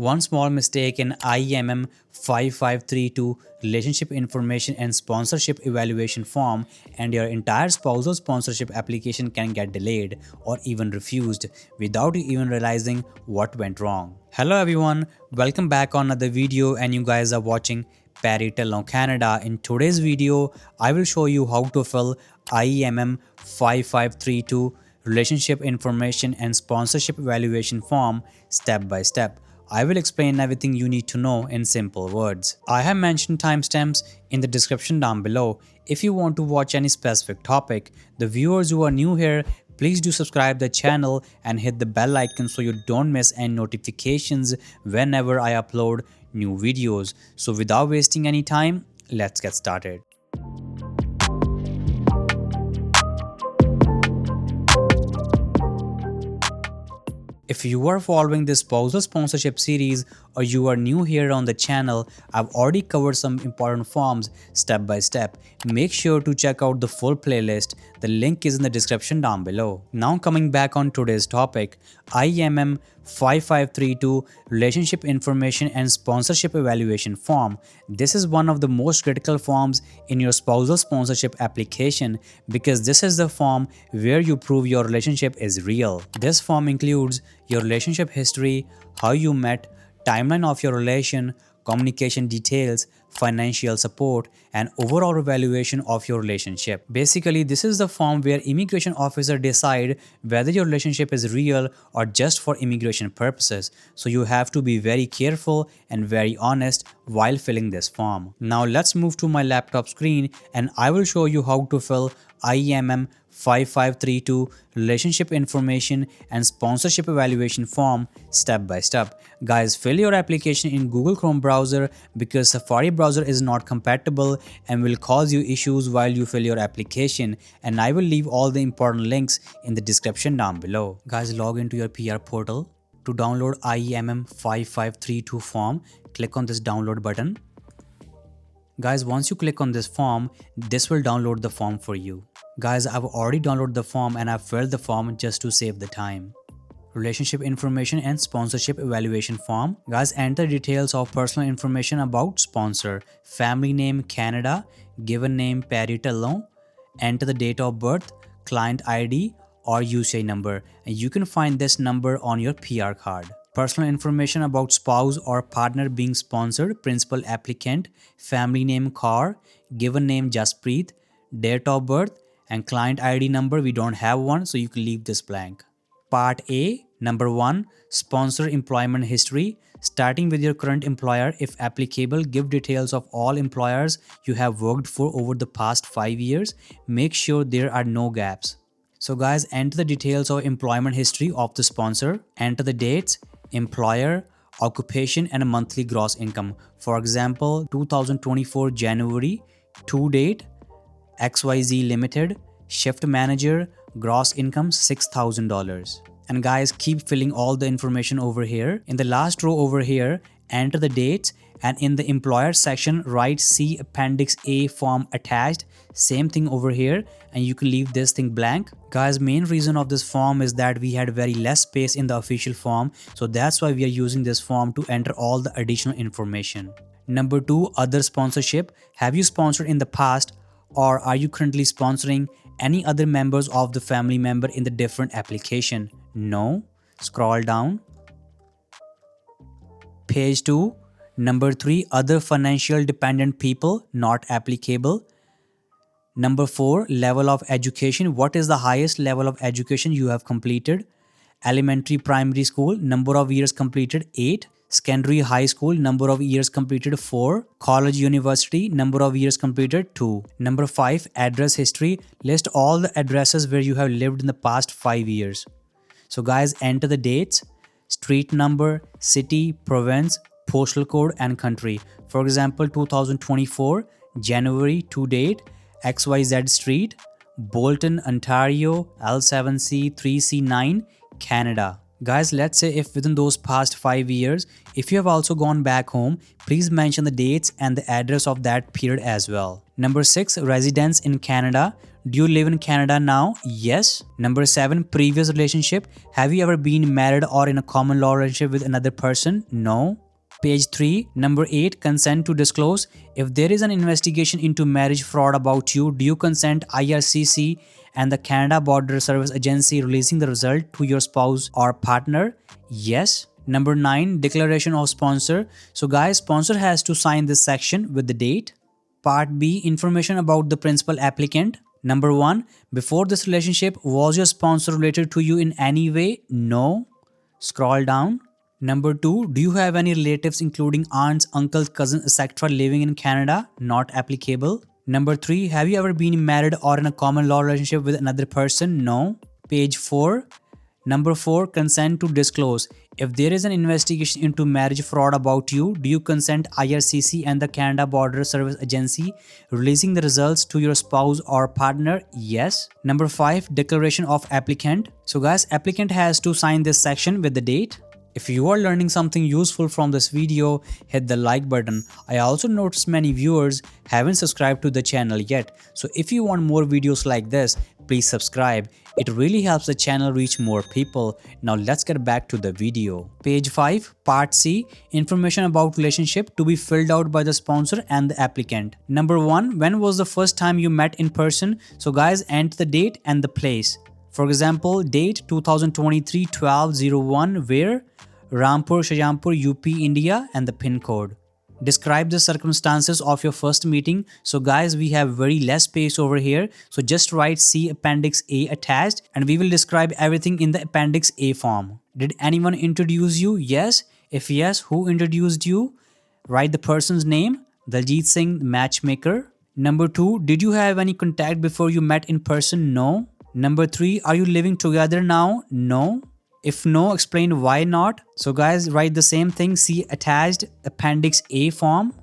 One small mistake in IMM 5532 Relationship Information and Sponsorship Evaluation Form and your entire spousal sponsorship application can get delayed or even refused without you even realizing what went wrong. Hello everyone, welcome back on another video and you guys are watching Parital Canada. In today's video, I will show you how to fill IMM 5532 Relationship Information and Sponsorship Evaluation Form step by step. I will explain everything you need to know in simple words. I have mentioned timestamps in the description down below. If you want to watch any specific topic, the viewers who are new here, please do subscribe the channel and hit the bell icon so you don't miss any notifications whenever I upload new videos. So without wasting any time, let's get started. If you are following this spousal sponsorship series or you are new here on the channel, I've already covered some important forms step by step. Make sure to check out the full playlist. The link is in the description down below. Now coming back on today's topic, IMM 5532 Relationship Information and Sponsorship Evaluation Form. This is one of the most critical forms in your spousal sponsorship application because this is the form where you prove your relationship is real. This form includes your relationship history, how you met, timeline of your relation, communication details, financial support, and overall evaluation of your relationship. Basically, this is the form where immigration officer decide whether your relationship is real or just for immigration purposes. So you have to be very careful and very honest while filling this form. Now let's move to my laptop screen and I will show you how to fill IMM 5532 Relationship Information and Sponsorship Evaluation Form step by step. Guys, fill your application in Google Chrome browser because Safari browser is not compatible and will cause you issues while you fill your application, and I will leave all the important links in the description down below. Guys, log into your PR portal. To download IMM 5532 form, click on this download button. Guys, once you click on this form, this will download the form for you. Guys, I've already downloaded the form and I've filled the form just to save the time. Relationship Information and Sponsorship Evaluation Form. Guys, enter details of personal information about sponsor. Family name Canada, given name Parital, enter the date of birth, client ID or UCI number, and you can find this number on your PR card. Personal information about spouse or partner being sponsored, principal applicant, family name Kaur, given name Jaspreet, date of birth, and client ID number. We don't have one, so you can leave this blank. Part A, number 1, sponsor employment history. Starting with your current employer, if applicable, give details of all employers you have worked for over the past 5 years. Make sure there are no gaps. So guys, enter the details of employment history of the sponsor. Enter the dates, employer, occupation, and a monthly gross income. For example, 2024 January, to date, XYZ Limited, shift manager, gross income $6,000. And guys, keep filling all the information over here. In the last row over here, enter the dates, and in the employer section, write see Appendix A Form attached. Same thing over here, and you can leave this thing blank. Guys, main reason of this form is that we had very less space in the official form, so that's why we are using this form to enter all the additional information. Number 2, other sponsorship. Have you sponsored in the past, or are you currently sponsoring any other members of the family member in the different application? No. Scroll down. Page 2. Number 3, other financial dependent people, not applicable. Number 4, level of education. What is the highest level of education you have completed? Elementary primary school, number of years completed 8. Secondary high school, number of years completed 4. College university, number of years completed 2. Number 5, address history. List all the addresses where you have lived in the past 5 years. So guys, enter the dates, street number, city, province, postal code, and country. For example, 2024 January to date, XYZ Street, Bolton, Ontario, L7C 3C9, Canada. Guys, let's say if within those past 5 years, if you have also gone back home, please mention the dates and the address of that period as well. Number 6, residence in Canada. Do you live in Canada now? Yes. Number 7, previous relationship. Have you ever been married or in a common law relationship with another person? No. Page 3. Number 8, consent to disclose. If there is an investigation into marriage fraud about you, do you consent IRCC and the Canada Border Service Agency releasing the result to your spouse or partner? Yes. Number 9, declaration of sponsor. So guys, sponsor has to sign this section with the date. Part B, information about the principal applicant. Number 1, before this relationship, was your sponsor related to you in any way? No. Scroll down. Number 2, do you have any relatives including aunts, uncles, cousins, etc. living in Canada? Not applicable. Number 3, have you ever been married or in a common law relationship with another person? No. Page 4. Number 4, consent to disclose. If there is an investigation into marriage fraud about you, do you consent IRCC and the Canada Border Service Agency releasing the results to your spouse or partner? Yes. Number 5, declaration of applicant. So guys, applicant has to sign this section with the date. If you are learning something useful from this video, hit the like button. I also noticed many viewers haven't subscribed to the channel yet. So if you want more videos like this, please subscribe. It really helps the channel reach more people. Now let's get back to the video. Page 5, Part C, information about relationship to be filled out by the sponsor and the applicant. Number 1, when was the first time you met in person? So guys, enter the date and the place. For example, date 2023-12-01, where? Rampur, Shajampur, UP, India, and the pin code. Describe the circumstances of your first meeting. So guys, we have very less space over here. So just write see Appendix A attached and we will describe everything in the Appendix A form. Did anyone introduce you? Yes. If yes, who introduced you? Write the person's name. Daljit Singh, matchmaker. Number 2, did you have any contact before you met in person? No. Number 3, are you living together now? No. If no, explain why not. So guys, write the same thing, see attached Appendix A form.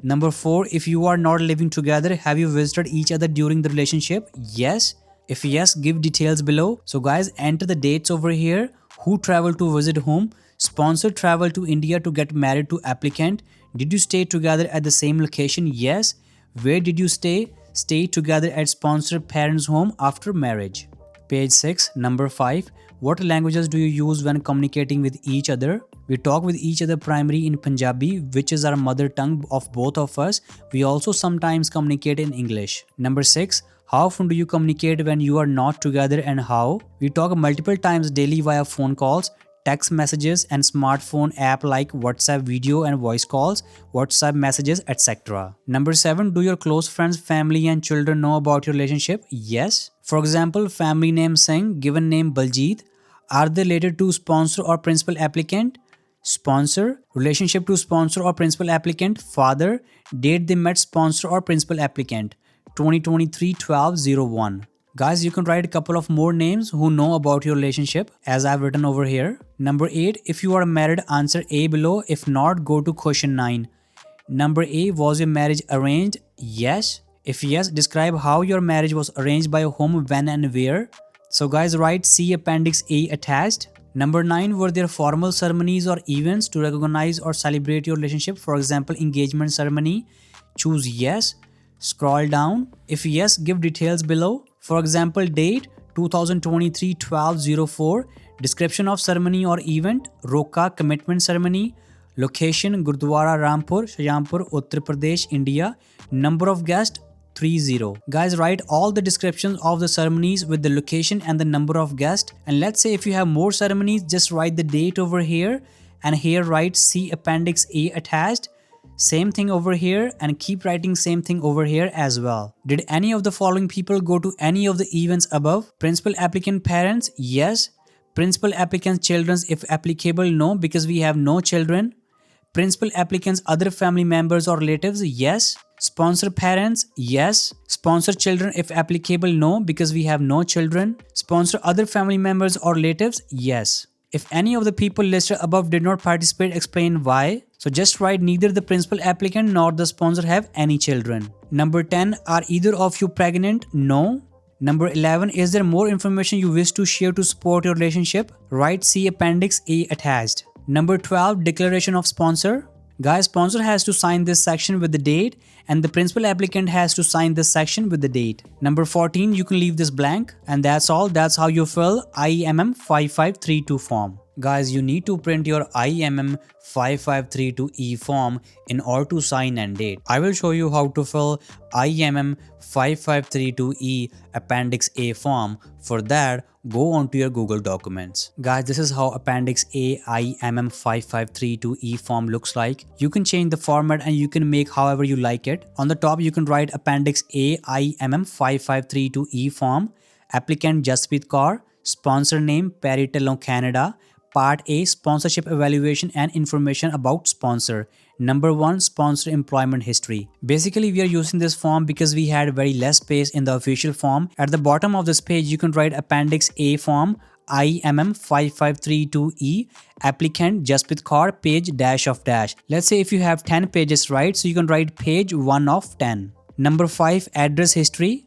Number 4, if you are not living together, have you visited each other during the relationship? Yes. If yes, give details below. So guys, enter the dates over here. Who traveled to visit whom? Sponsor traveled to India to get married to applicant. Did you stay together at the same location? Yes. Where did you stay? Stay together at sponsor parents' home after marriage. Page 6, number 5. What languages do you use when communicating with each other? We talk with each other primarily in Punjabi, which is our mother tongue of both of us. We also sometimes communicate in English. Number 6. How often do you communicate when you are not together and how? We talk multiple times daily via phone calls, text messages and smartphone app like WhatsApp video and voice calls, WhatsApp messages, etc. Number 7. Do your close friends, family and children know about your relationship? Yes. For example, family name Singh, given name Baljit. Are they related to sponsor or principal applicant? Sponsor. Relationship to sponsor or principal applicant? Father. Date they met sponsor or principal applicant? 2023-12-01. Guys, you can write a couple of more names who know about your relationship as I've written over here. Number 8, if you are married, answer A below. If not, go to question 9. Number A, was your marriage arranged? Yes. If yes, describe how your marriage was arranged by whom, when and where. So guys, write see Appendix A attached. Number 9, were there formal ceremonies or events to recognize or celebrate your relationship? For example, engagement ceremony. Choose yes. Scroll down. If yes, give details below. For example, date 2023-12-04. Description of ceremony or event. Roka commitment ceremony. Location Gurdwara Rampur, Shajampur, Uttar Pradesh, India. Number of guests 30. Guys, write all the descriptions of the ceremonies with the location and the number of guests. And let's say if you have more ceremonies, just write the date over here and here write see Appendix A attached. Same thing over here and keep writing same thing over here as well. Did any of the following people go to any of the events above? Principal applicant parents? Yes. Principal applicant's children if applicable? No, because we have no children. Principal applicant's other family members or relatives? Yes. Sponsor parents? Yes. Sponsor children if applicable? No, because we have no children. Sponsor other family members or relatives? Yes. If any of the people listed above did not participate, explain why. So just write neither the principal applicant nor the sponsor have any children. Number 10, are either of you pregnant? No. Number 11, is there more information you wish to share to support your relationship? Write see Appendix A attached. Number 12, declaration of sponsor. Guys, sponsor has to sign this section with the date and the principal applicant has to sign this section with the date. Number 14, you can leave this blank, and that's all. That's how you fill IMM 5532 form. Guys, you need to print your IMM 5532E form in order to sign and date. I will show you how to fill IMM 5532E Appendix A form. For that, go onto your Google Documents. Guys, this is how Appendix A IMM 5532E form looks like. You can change the format and you can make however you like it. On the top, you can write Appendix A IMM 5532E form, applicant Jasprit Kaur, sponsor name Perry Talon Canada, Part A, sponsorship evaluation and information about sponsor. Number 1, sponsor employment history. Basically, we are using this form because we had very less space in the official form. At the bottom of this page, you can write Appendix A form, IMM 5532E, applicant Jasprit Kaur, page dash of dash. Let's say if you have 10 pages, right? So you can write page 1 of 10. Number 5, address history.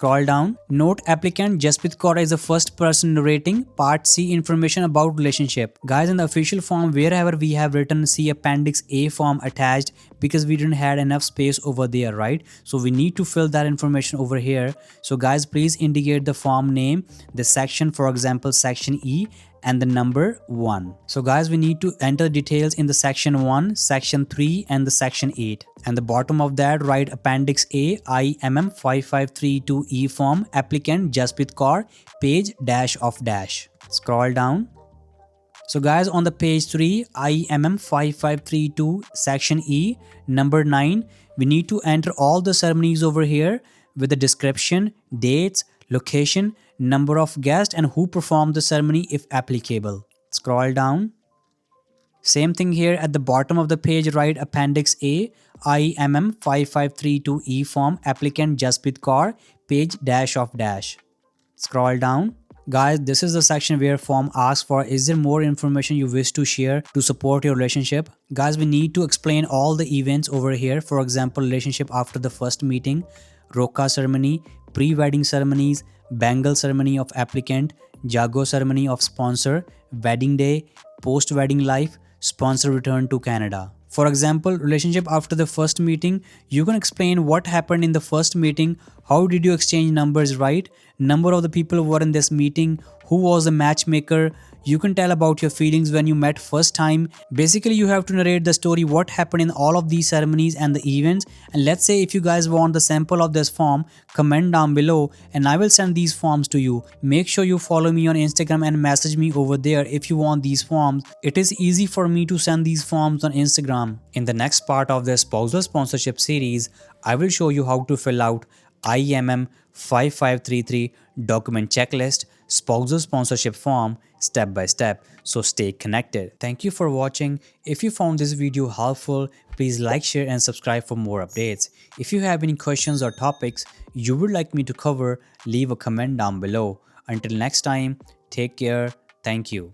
Scroll down. Note applicant Jasprit Kaur is the first person narrating. Part C, information about relationship. Guys, in the official form, wherever we have written C Appendix A form attached, because we didn't have enough space over there, right? So we need to fill that information over here. So guys, please indicate the form name, the section, for example, section E, and the number 1. So guys, we need to enter details in the section 1, section 3 and the section 8. And the bottom of that, write Appendix A IMM 5532E form, applicant Jasprit Kaur, page dash of dash. Scroll down. So guys, on the page 3, IMM 5532 section E, number 9, we need to enter all the ceremonies over here with the description, dates, location, number of guests and who performed the ceremony if applicable. Scroll down. Same thing here at the bottom of the page, write Appendix A IMM 5532E form, applicant Jasprit Kaur, page dash of dash. Scroll down. Guys, this is the section where form asks for, is there more information you wish to share to support your relationship? Guys, we need to explain all the events over here. For example, relationship after the first meeting, Roka ceremony, pre-wedding ceremonies, bangle ceremony of applicant, Jago ceremony of sponsor, wedding day, post-wedding life, sponsor return to Canada. For example, relationship after the first meeting, you can explain what happened in the first meeting, how did you exchange numbers, right? Number of the people who were in this meeting, who was the matchmaker. You can tell about your feelings when you met first time. Basically, you have to narrate the story, what happened in all of these ceremonies and the events. And let's say if you guys want the sample of this form, comment down below and I will send these forms to you. Make sure you follow me on Instagram and message me over there if you want these forms. It is easy for me to send these forms on Instagram. In the next part of the spousal sponsorship series, I will show you how to fill out IMM 5533 document checklist, spousal sponsorship form step by step. So stay connected. Thank you for watching. If you found this video helpful, please like, share and subscribe for more updates. If you have any questions or topics you would like me to cover, leave a comment down below. Until next time, take care. Thank you.